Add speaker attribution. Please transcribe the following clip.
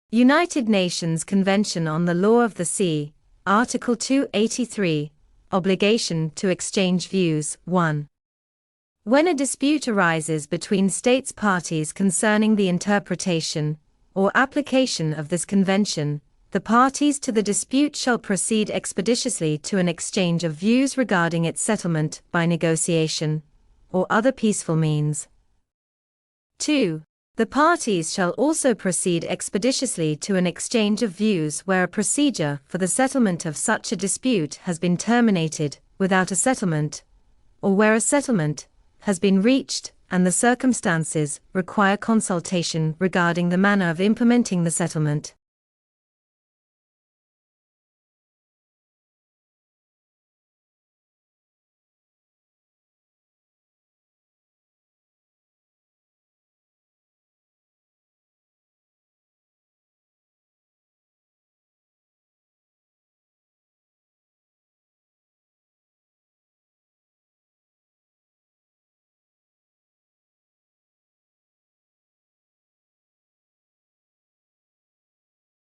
Speaker 1: United Nations Convention on the Law of the Sea, Article 283, Obligation to exchange views. 1. When a dispute arises between states parties concerning the interpretation or application of this convention, the parties to the dispute shall proceed expeditiously to an exchange of views regarding its settlement by negotiation or other peaceful means. 2. The parties shall also proceed expeditiously to an exchange of views where a procedure for the settlement of such a dispute has been terminated without a settlement, or where a settlement has been reached and the circumstances require consultation regarding the manner of implementing the settlement.